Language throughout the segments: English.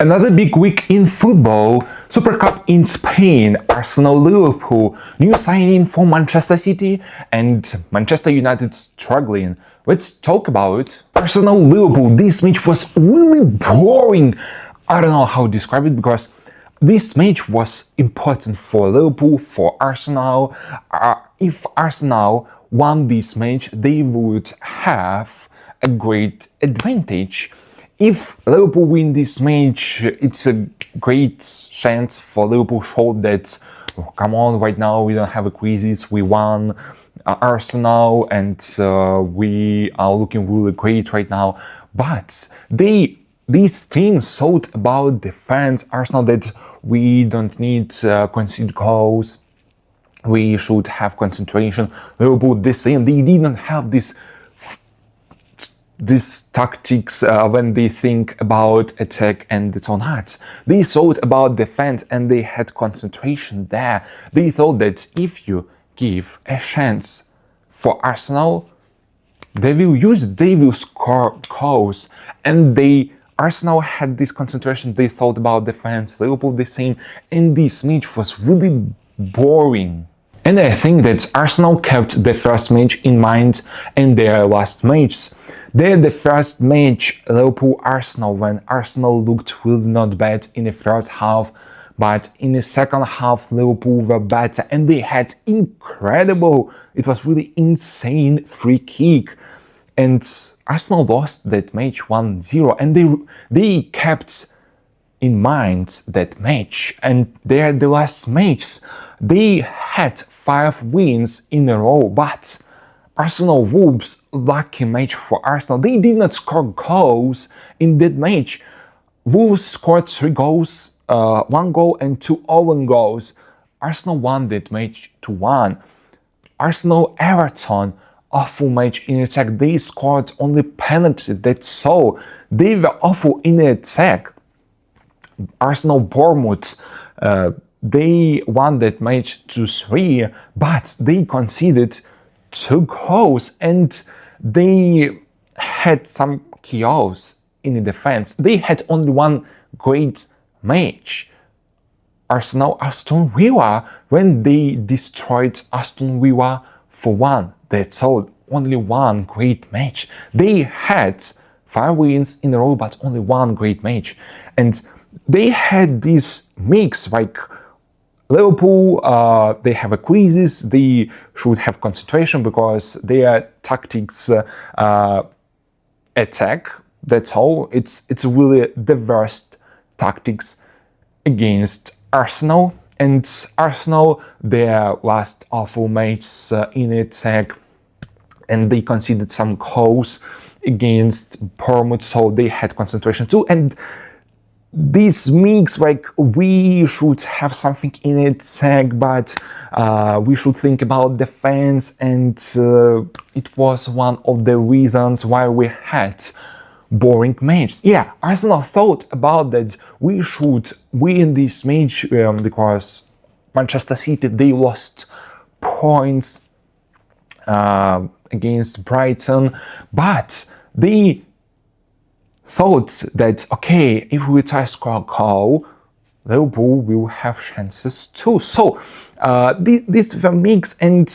Another big week in football, Super Cup in Spain, Arsenal-Liverpool, new signing for Manchester City and Manchester United struggling. Let's talk about Arsenal-Liverpool. This match was really boring. I don't know how to describe it because this match was important for Liverpool, for Arsenal. If Arsenal won this match, they would have a great advantage. If Liverpool win this match, it's a great chance for Liverpool to show that, oh, come on, right now we don't have a crisis, we won Arsenal and we are looking really great right now. But this team thought about defense, Arsenal, that we don't need concede goals, we should have concentration. Liverpool the same, they didn't have this tactics when they think about attack and so on. They thought about defense and they had concentration there. They thought that if you give a chance for Arsenal, they will use it, they will score goals. And Arsenal had this concentration, they thought about defense, Liverpool the same, and this match was really boring. And I think that Arsenal kept the first match in mind and their last match. The first match, Liverpool-Arsenal, when Arsenal looked really not bad in the first half, but in the second half, Liverpool were better and they had incredible, it was really insane free kick. And Arsenal lost that match 1-0 and they kept in mind that match. And the last match, they had 5 wins in a row, but Arsenal Wolves, lucky match for Arsenal. They did not score goals in that match. Wolves scored 3 goals, 1 goal and 2 own goals. Arsenal won that match 2-1. Arsenal-Everton, awful match in attack. They scored only penalty, that's all. They were awful in attack. Arsenal-Bournemouth, they won that match 2-3, but they conceded 2 goals and they had some chaos in the defense. They had only one great match. Arsenal-Aston Villa, when they destroyed Aston Villa 4-1. That's all. Only one great match. They had 5 wins in a row, but only one great match. And they had this mix, like Liverpool, they have a crisis, they should have concentration because their tactics attack, that's all. It's really the worst tactics against Arsenal. And Arsenal, their last awful match in attack, and they conceded some goals against Bournemouth, so they had concentration too. And this mix, like, we should have something in attack, but we should think about defense, and it was one of the reasons why we had boring match. Yeah, Arsenal thought about that we should win this match because Manchester City, they lost points against Brighton, but they thought that, okay, if we try to score a goal, Liverpool will have chances too. So this was a mix, and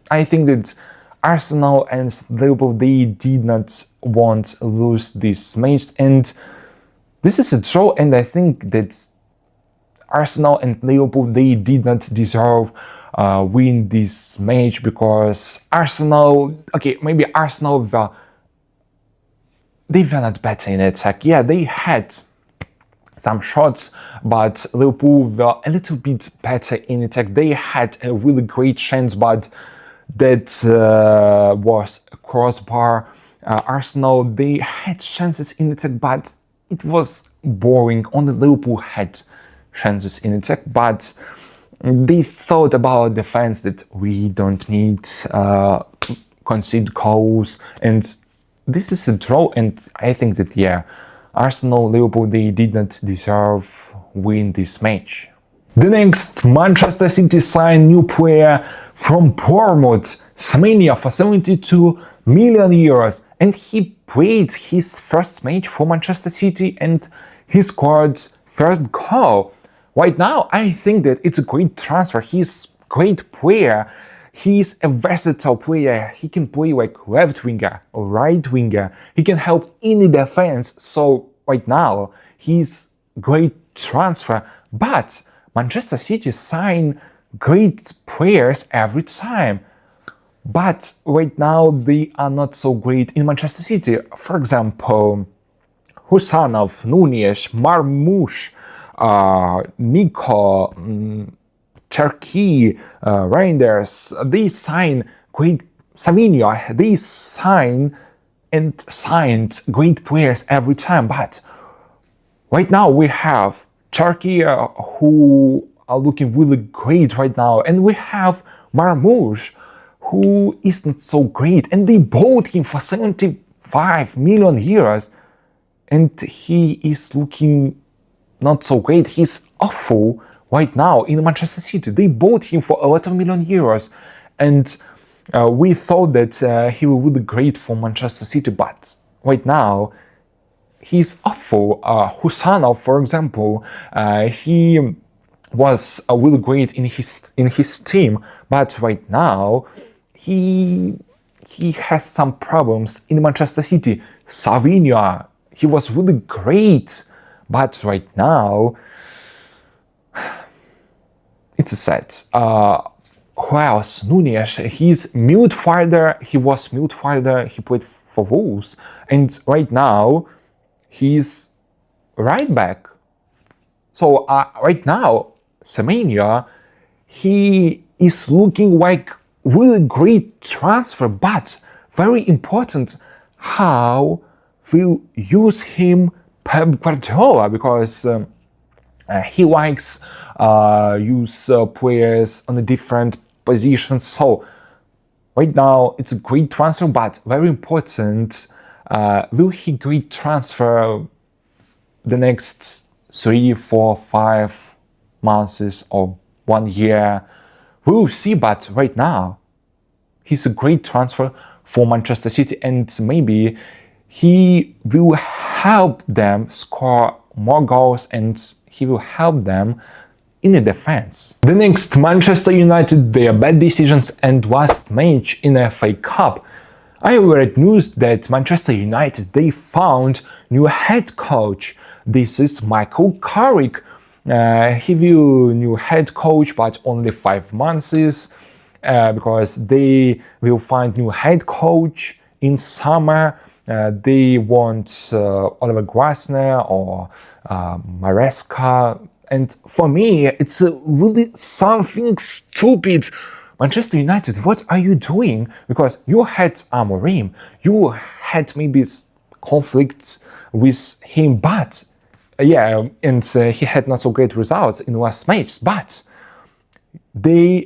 I think that Arsenal and Liverpool, they did not want to lose this match, and this is a draw, and I think that Arsenal and Liverpool, they did not deserve win this match because Arsenal, okay, maybe Arsenal they were not better in attack. Yeah, they had some shots, but Liverpool were a little bit better in attack. They had a really great chance, but that was a crossbar. Arsenal, they had chances in attack, but it was boring. Only Liverpool had chances in attack, but they thought about defense, that we don't need concede goals, and this is a draw, and I think that, yeah, Arsenal, Liverpool, they did not deserve win this match. The next, Manchester City signed new player from Bournemouth, Semenyo, for 72 million euros, and he played his first match for Manchester City and he scored first goal. Right now, I think that it's a great transfer. He's a great player. He's a versatile player. He can play like left winger or right winger. He can help in the defense. So right now, he's great transfer. But Manchester City sign great players every time. But right now, they are not so great in Manchester City. For example, Husanov, Nunes, Marmoush, Nico, Cherki, Reinders, they sign great Semenyo, they signed great players every time. But right now we have Cherki, who are looking really great right now, and we have Marmoush, who isn't so great, and they bought him for 75 million euros, and he is looking not so great. He's awful right now in Manchester City. They bought him for a lot of million euros, and we thought that he will be great for Manchester City, but right now he's awful. Husanov, for example, he was really great in his team, but right now he has some problems in Manchester City. Semenyo, he was really great, but right now it's sad. Who else? Nunes, he's midfielder. He was midfielder. He played for Wolves, and right now he's right back. So right now, Semenyo, he is looking like really great transfer, but very important how will use him Pep Guardiola, because he likes use players on a different positions. So right now it's a great transfer, but very important. Will he great transfer the next 3, 4, 5 months or 1 year? We'll see, but right now he's a great transfer for Manchester City, and maybe he will help them score more goals, and he will help them in the defense. The next, Manchester United, their bad decisions and last match in the FA Cup. I read news that Manchester United, they found new head coach. This is Michael Carrick. He will new head coach, but only 5 months, because they will find new head coach in summer. They want Oliver Glasner or Maresca. And for me, it's really something stupid. Manchester United, what are you doing? Because you had Amorim, you had maybe conflicts with him, but yeah, and he had not so great results in the last match. But they,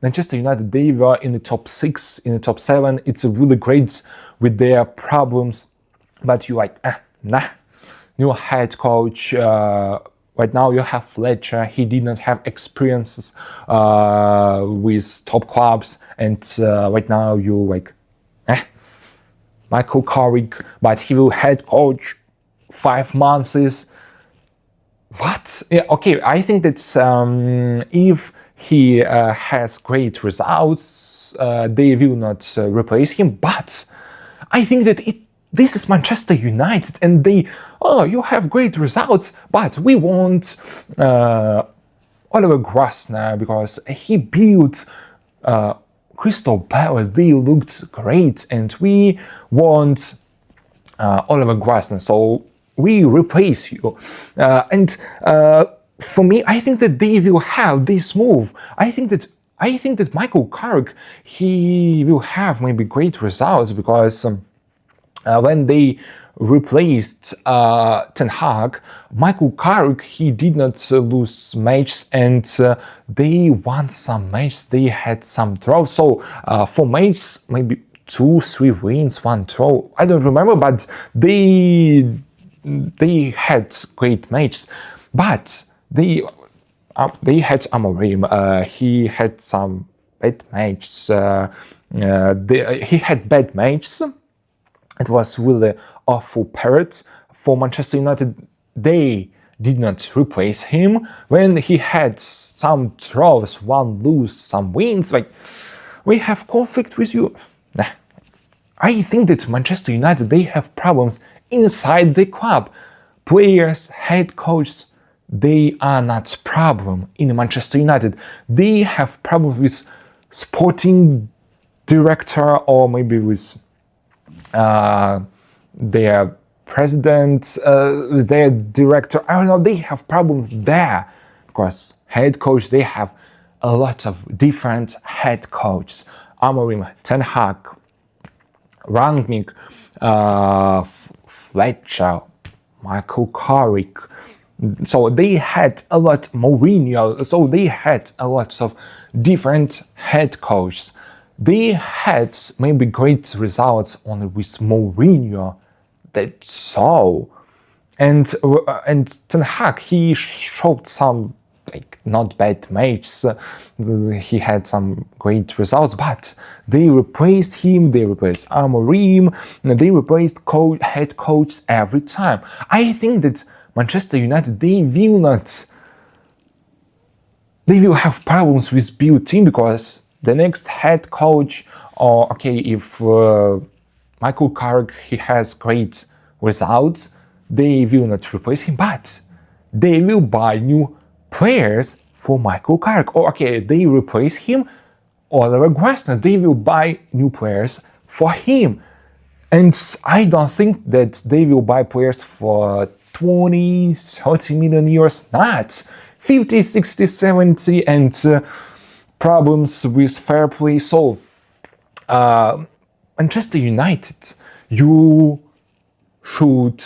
Manchester United, they were in the top 6, in the top 7. It's really great with their problems, but you like, nah, new head coach. Right now you have Fletcher. He did not have experiences with top clubs, and right now you like, Michael Carrick, but he will head coach 5 months. What? Yeah, okay, I think that if he has great results, they will not replace him. But I think that this is Manchester United, and they, you have great results, but we want Oliver Glasner because he built Crystal Palace. They looked great, and we want Oliver Glasner. So we replace you. And for me, I think that they will have this move. I think that Michael Carrick, he will have maybe great results, because when they replaced Ten Hag, Michael Carrick, he did not lose matches, and they won some matches. They had some draws. So for matches, maybe 2, 3 wins, 1 draw. I don't remember, but they had great matches. But they had Amorim. He had some bad matches. He had bad matches. It was really awful period for Manchester United. they did not replace him, when he had some draws, one lose, some wins, like, we have conflict with you. Nah. I think that Manchester United, they have problems inside the club. Players, head coach, they are not problem in Manchester United. They have problems with sporting director, or maybe with their president, with their director. I don't know, they have problems there. Because head coach, they have a lot of different head coaches. Amorim, Ten Hag, Rangnick, Fletcher, Michael Carrick. So they had a lot, Mourinho, so they had a lot of different head coaches. They had maybe great results only with Mourinho, that's so. And Ten Hag, he showed some like not bad matches. He had some great results, but they replaced him. They replaced Amorim. They replaced head coach every time. I think that Manchester United, they will have problems with build team, because the next head coach, or okay, if Michael Carrick, he has great results, they will not replace him, but they will buy new players for Michael Carrick. Or okay, they replace him, Oliver Glasner, they will buy new players for him. And I don't think that they will buy players for 20, 30 million euros, not 50, 60, 70, and problems with fair play. So, Manchester United, you should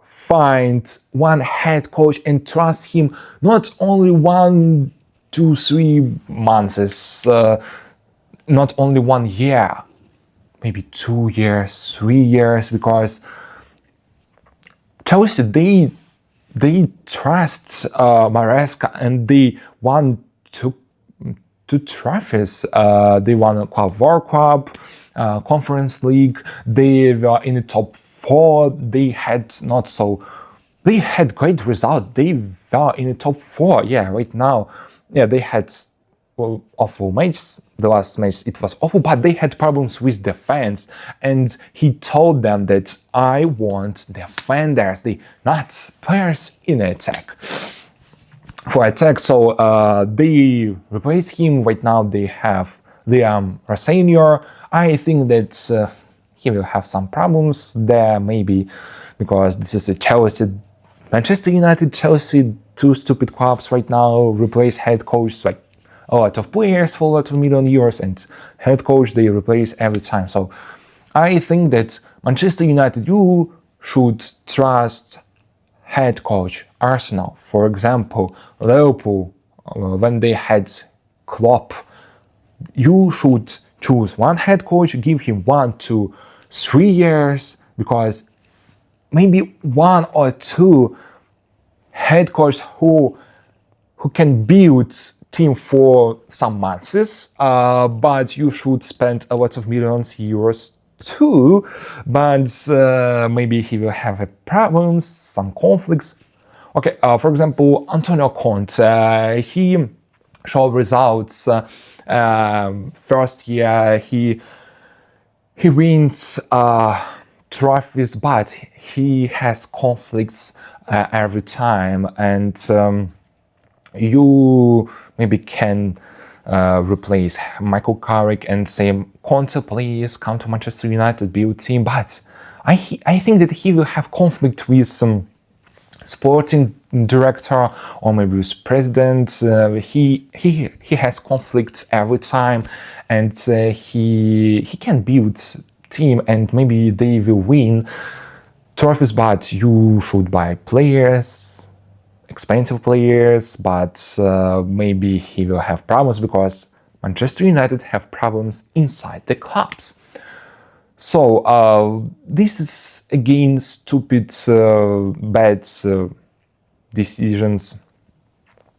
find one head coach and trust him, not only 1, 2, 3 months, not only 1 year, maybe 2 years, 3 years, because Chelsea, they trust Maresca, and they won two trophies. They won a World Cup, Conference League. They were in the top 4. They had great results. They were in the top 4. Yeah, right now. Yeah, they had awful matches. The last match, it was awful, but they had problems with the fans. And he told them that I want defenders, not players in attack. For attack, so they replaced him. Right now they have Liam Senior. I think that he will have some problems there, maybe because this is a Chelsea, Manchester United, Chelsea, two stupid clubs right now. Replace head coach, like a lot of players for a lot of million euros, and head coach they replace every time. So I think that Manchester United, you should trust head coach. Arsenal, for example, Liverpool, when they had Klopp, you should choose one head coach, give him 1 to 3 years, because maybe 1 or 2 head coach who can build team for some months, but you should spend a lot of millions euros too, but maybe he will have problems, some conflicts. Okay, for example, Antonio Conte, he showed results. First year he wins trophies, but he has conflicts every time, and you maybe can replace Michael Carrick and say, Conte, please come to Manchester United, build team. But I think that he will have conflict with some sporting director, or maybe with president. He has conflicts every time, and he can build team, and maybe they will win trophies, but you should buy players, expensive players, but maybe he will have problems because Manchester United have problems inside the clubs. So this is again stupid, bad decisions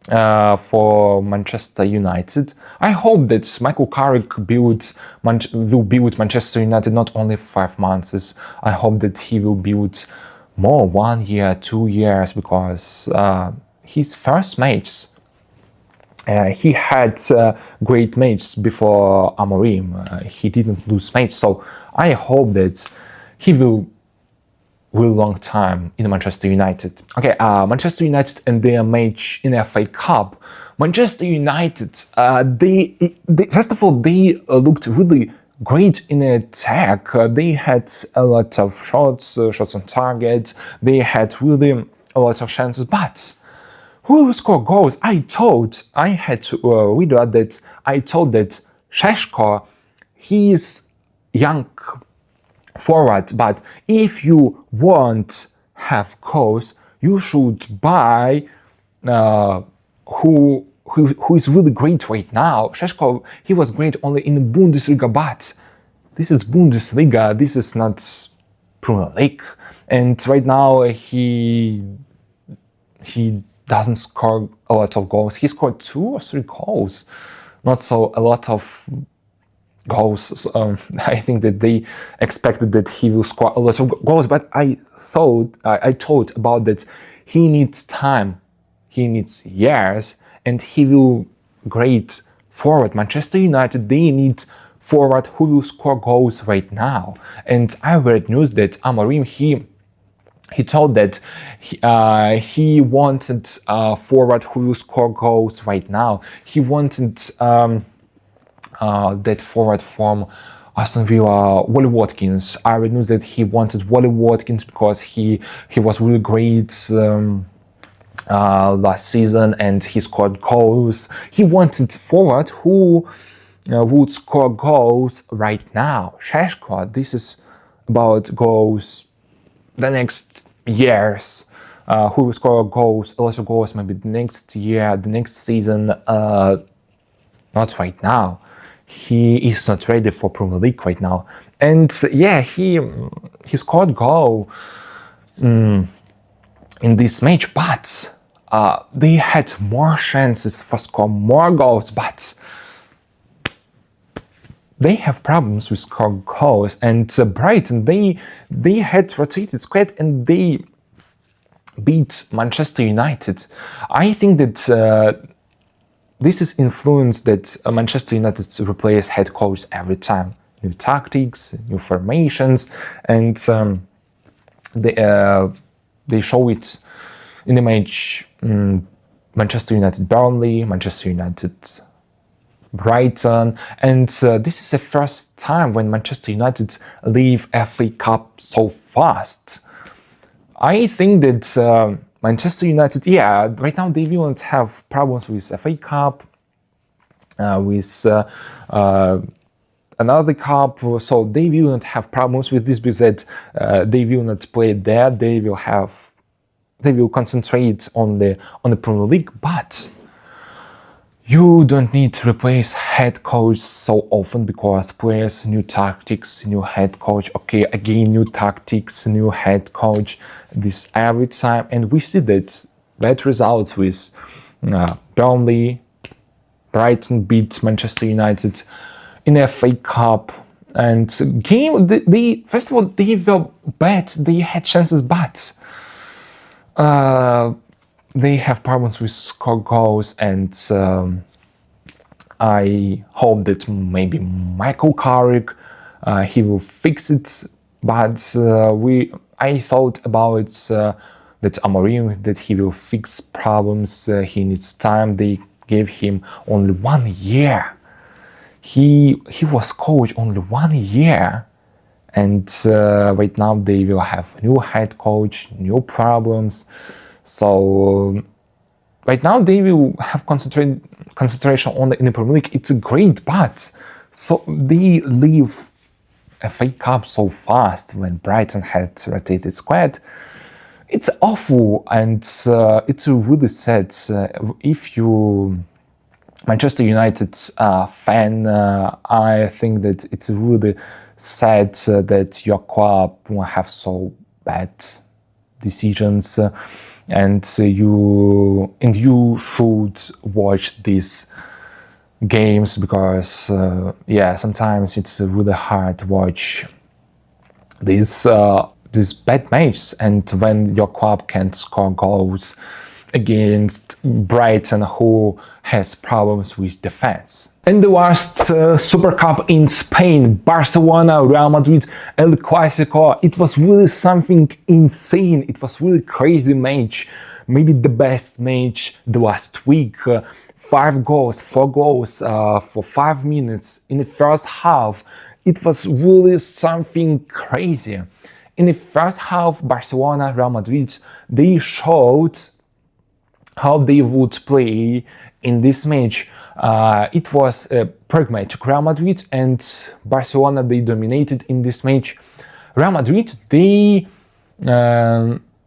for Manchester United. I hope that Michael Carrick will be with Manchester United not only 5 months. I hope that he will build more 1 year, 2 years, because his first match, he had great matches before Amorim. He didn't lose match, so I hope that he will real long time in Manchester United. Okay, Manchester United and their match in FA Cup. Manchester United, they first of all, they looked really great in attack. They had a lot of shots on target. They had really a lot of chances, but who will score goals? I had to read that. I told that Sheshko, he is young forward, but if you want have goals, you should buy who is really great right now. Sheshko, he was great only in Bundesliga, but this is Bundesliga. This is not Premier League, and right now he doesn't score a lot of goals. He scored 2 or 3 goals, not so a lot of goals. I think that they expected that he will score a lot of goals, but I thought about that he needs time, he needs years, and he will great forward. Manchester United, they need forward who will score goals right now. And I read news that Amorim, he told that he wanted forward who will score goals right now. He wanted that forward from Aston Villa, Wally Watkins. I read news that he wanted Wally Watkins because he was really great last season and he scored goals. He wanted forward who would score goals right now. Sheshko, this is about goals the next years. Who will score goals, a lot of goals, maybe the next year, the next season, not right now. He is not ready for Premier League right now. And yeah, he scored goal in this match, but they had more chances for score more goals, but they have problems with score goals. And Brighton, they had rotated squad and they beat Manchester United. I think that this is influenced that Manchester United replace head coach every time. New tactics, new formations, and they show it in the match Manchester United Burnley, Manchester United Brighton, and this is the first time when Manchester United leave FA Cup so fast. I think that Manchester United, yeah, right now they won't have problems with FA Cup, with another cup, so they will not have problems with this because they will not play there. They will concentrate on the Premier League, but you don't need to replace head coach so often because players, new tactics, new head coach, okay, again, new tactics, new head coach, this every time. And we see that bad results with Burnley, Brighton beat Manchester United in FA Cup. And first of all, they were bad, they had chances, but they have problems with score goals, and I hope that maybe Michael Carrick he will fix it. But I thought about that Amorim, that he will fix problems. He needs time. They gave him only 1 year. He was coach only 1 year, and right now they will have new head coach, new problems. So right now they will have concentration on in the Premier League. It's great, but so they leave FA Cup so fast when Brighton had rotated squad. It's awful, and it's really sad. If you Manchester United fan, I think that it's really sad that your club will have so bad decisions. And you should watch these games because yeah, sometimes it's really hard to watch these this bad match, and when your club can't score goals against Brighton, who has problems with defense. In the last Super Cup in Spain, Barcelona, Real Madrid, El Clasico, it was really something insane. It was really crazy match, maybe the best match the last week. 4 goals for 5 minutes in the first half. It was really something crazy. In the first half, Barcelona, Real Madrid, they showed how they would play in this match. It was a pragmatic Real Madrid, and Barcelona, they dominated in this match. Real Madrid, they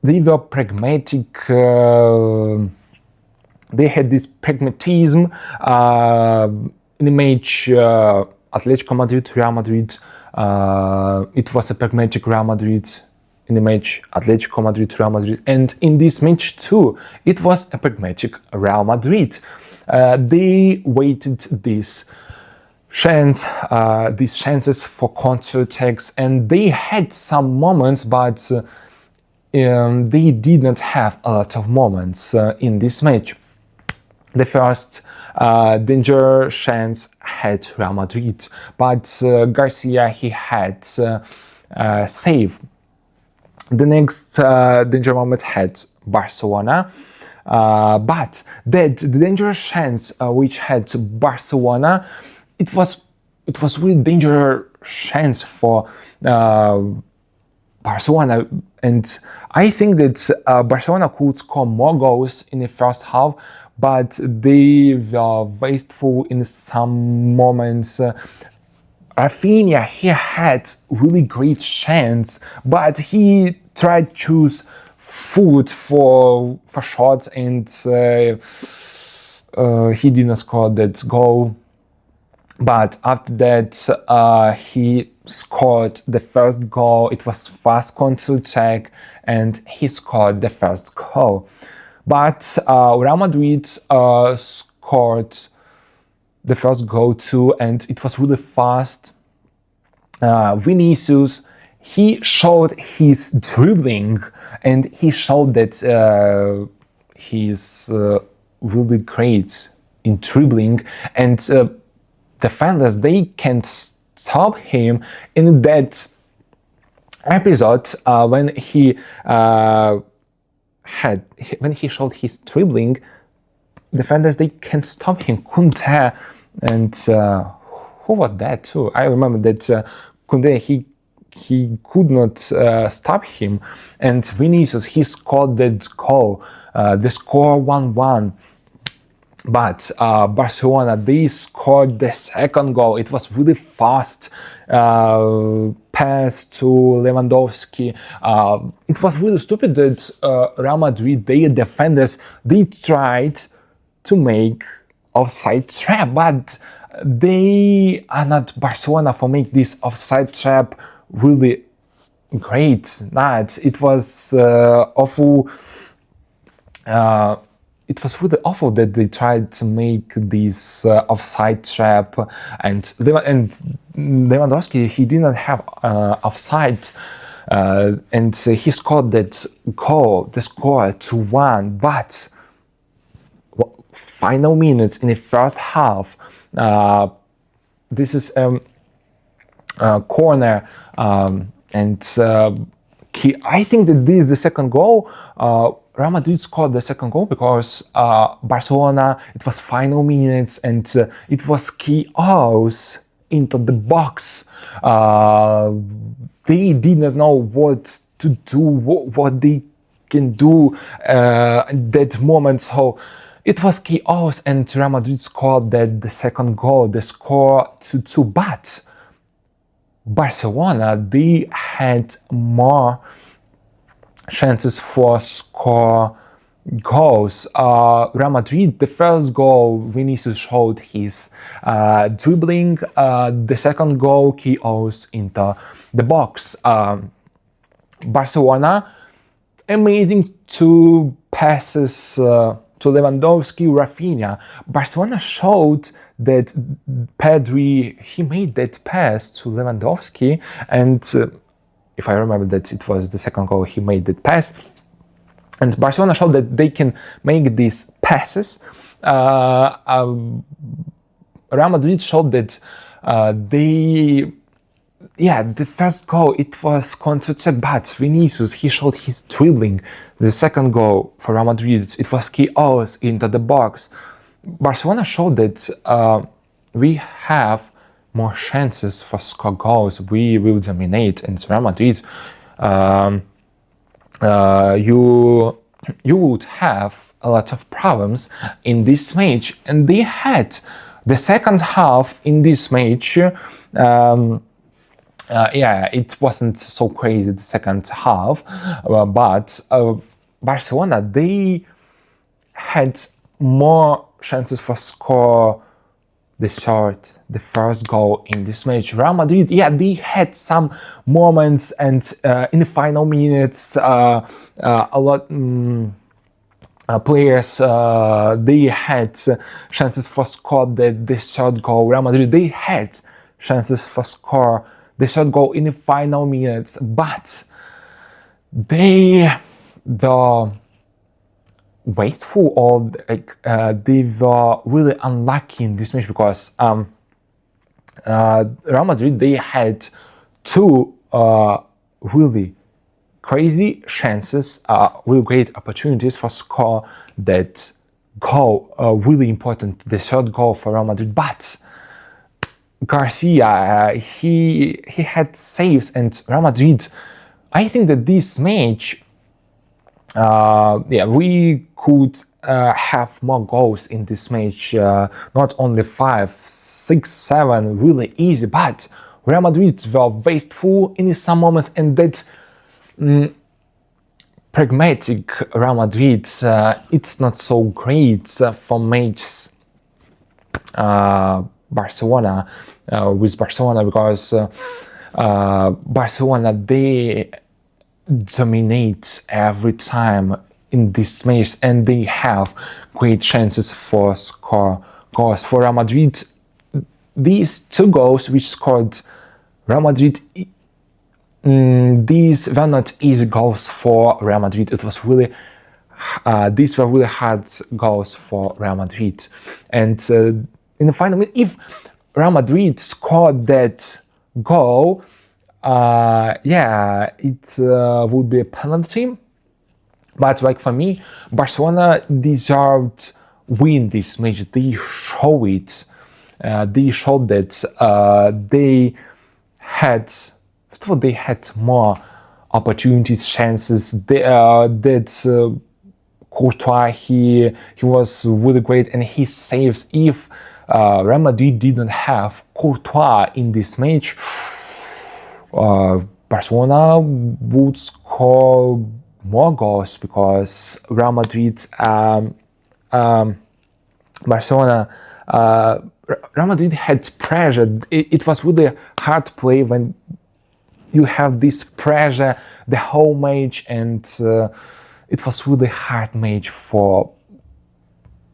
were pragmatic. They had this pragmatism in the match. Atletico Madrid, Real Madrid. It was a pragmatic Real Madrid in the match. Atletico Madrid, Real Madrid, and in this match too, it was a pragmatic Real Madrid. They waited these chances for counter-attacks, and they had some moments, but they did not have a lot of moments in this match. The first danger chance had Real Madrid, but Garcia, he had save. The next danger moment had Barcelona, but the dangerous chance which had Barcelona, it was really dangerous chance for Barcelona, and I think that Barcelona could score more goals in the first half, but they were wasteful in some moments. Rafinha, he had really great chance, but he tried to choose foot for shots, and he did not score that goal. But after that, he scored the first goal. It was fast counter-attack, and he scored the first goal. But Real Madrid scored the first goal too, and it was really fast. Vinicius, he showed his dribbling, and he showed that he's really great in dribbling, and defenders, they can't stop him. In that episode, when he showed his dribbling, defenders, they can't stop him. Kunde, and who was that too? I remember that Kunde, he could not stop him, and Vinicius, he scored that goal. The score 1-1. But Barcelona, they scored the second goal. It was really fast pass to Lewandowski. It was really stupid that Real Madrid, their defenders, they tried to make offside trap, but they are not Barcelona for make this offside trap really great. It was awful. It was really awful that they tried to make this offside trap, and Lewandowski, he did not have offside, and he scored that goal, the score 2-1. But final minutes in the first half, this is a corner, and I think that this is the second goal. Real Madrid scored the second goal because Barcelona, it was final minutes, and it was chaos into the box. They did not know what to do, what they can do at that moment. So it was chaos, and Real Madrid scored the second goal, the score 2-2. But Barcelona, they had more chances for score goals. Real Madrid, the first goal, Vinicius showed his dribbling. The second goal, chaos into the box. Barcelona, amazing 2 passes to Lewandowski, Rafinha. Barcelona showed that Pedri, he made that pass to Lewandowski, and if I remember that it was the second goal, he made the pass. And Barcelona showed that they can make these passes. Real Madrid showed that the first goal, it was counter-attack, but Vinicius, he showed his dribbling. The second goal for Real Madrid, it was chaos into the box. Barcelona showed that we have more chances for score goals. We will dominate, and Real Madrid, you would have a lot of problems in this match, and they had the second half in this match. It wasn't so crazy the second half, but Barcelona, they had more chances for score the first goal in this match. Real Madrid, they had some moments, and in the final minutes, a lot players, they had chances for score the third goal. Real Madrid, they had chances for score the third goal in the final minutes, but they were wasteful, or they were really unlucky in this match, because Real Madrid, they had two really crazy chances, really great opportunities for score that goal, really important, the third goal for Real Madrid, but Garcia, he had saves, and Real Madrid, I think that this match, we could have more goals in this match, not only 5, 6, 7, really easy, but Real Madrid were wasteful in some moments, and that pragmatic Real Madrid, it's not so great for matches Barcelona, with Barcelona, because Barcelona, they dominate every time in this match, and they have great chances for score goals. For Real Madrid, these two goals which scored Real Madrid, these were not easy goals for Real Madrid. It was really these were really hard goals for Real Madrid, and in the final minute, if Real Madrid scored that goal, it would be a penalty. But like for me, Barcelona deserved win this match. They show it. They showed that they had, first of all, they had more opportunities, chances. That Courtois, he was really great, and he saves. If Real Madrid didn't have Courtois in this match, Barcelona would score more goals, because Real Madrid, Real Madrid had pressure. It was really hard to play when you have this pressure the whole match, and it was really hard match for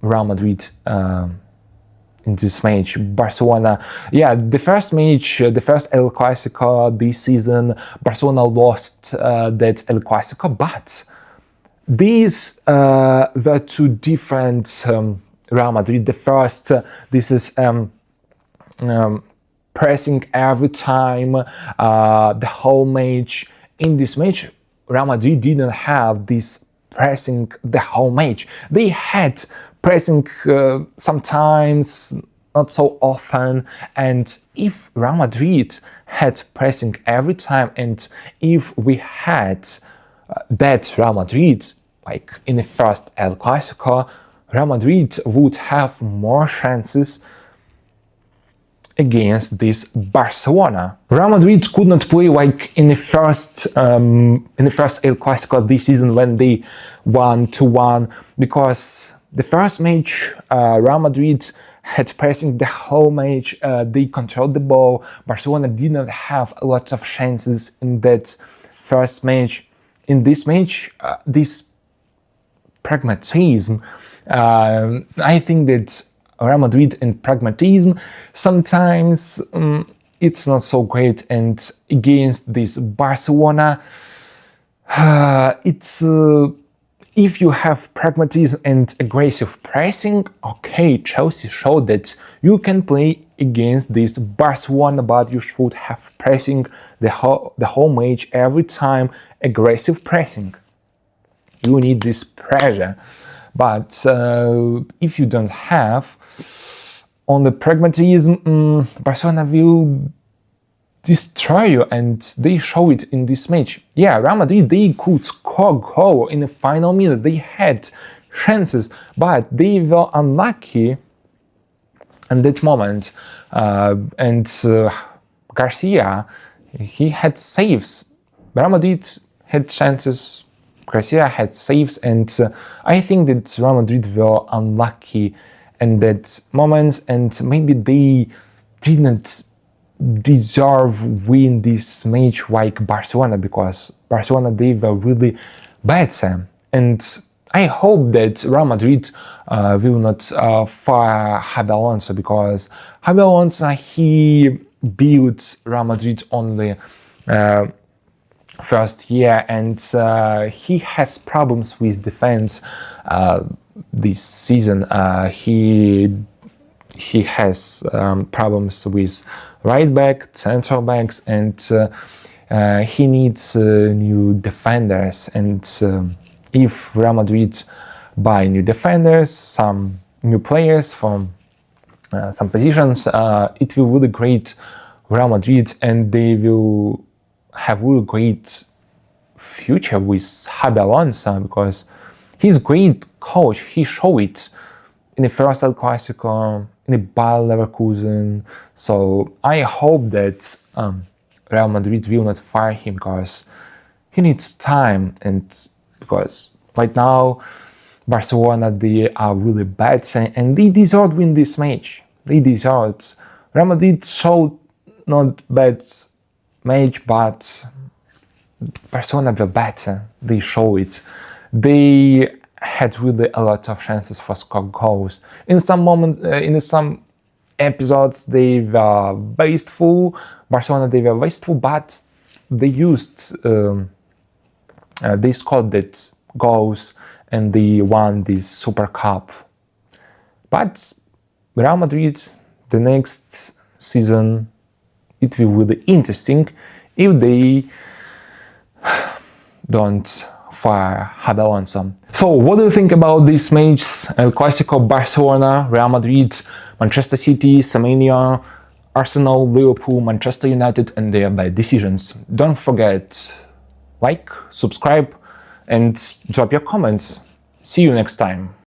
Real Madrid in this match. Barcelona, the first match, the first El Clasico this season, Barcelona lost that El Clasico, but these were two different Real Madrid. The first, this is pressing every time, the whole match. In this match, Real Madrid didn't have this pressing the whole match. They had pressing sometimes, not so often, and if Real Madrid had pressing every time, and if we had that Real Madrid, like in the first El Clasico, Real Madrid would have more chances against this Barcelona. Real Madrid could not play like in the first El Clasico this season, when they won 2-1, because the first match Real Madrid had pressing the whole match, they controlled the ball. Barcelona did not have a lot of chances in that first match. In this match, this pragmatism, I think that Real Madrid and pragmatism sometimes it's not so great, and against this Barcelona, it's if you have pragmatism and aggressive pressing, okay, Chelsea showed that you can play against this Barcelona, but you should have pressing the whole match, every time aggressive pressing. You need this pressure, but if you don't have on the pragmatism, Barcelona will destroy you, and they show it in this match. Yeah, Real Madrid, they could score goal in the final minutes. They had chances, but they were unlucky in that moment. Garcia, he had saves. Real Madrid had chances. Garcia had saves, and I think that Real Madrid were unlucky in that moment, and maybe they didn't deserve win this match like Barcelona, because Barcelona, they were really better. And I hope that Real Madrid will not fire Xabi Alonso, because Xabi Alonso, he built Real Madrid only first year, and he has problems with defense this season. He has problems with right back, central backs, and he needs new defenders. And if Real Madrid buy new defenders, some new players from some positions, it will really great Real Madrid, and they will have really great future with Xabi Alonso, because he's a great coach. He showed it in the first El Clasico, in the Bayer Leverkusen. So I hope that Real Madrid will not fire him, because he needs time, and because right now Barcelona, they are really bad, and they deserve to win this match. They deserve. Real Madrid showed not bad match, but Barcelona were better. They show it. They had really a lot of chances for score goals. In some moments, in some episodes, they were wasteful. Barcelona, they were wasteful, but they used, they scored that goals, and they won this Super Cup. But Real Madrid, the next season, it will be really interesting if they don't fire Xabi Alonso. So what do you think about this match? El Clasico, Barcelona, Real Madrid, Manchester City, Semenyo, Arsenal, Liverpool, Manchester United, and their bad decisions. Don't forget, like, subscribe, and drop your comments. See you next time.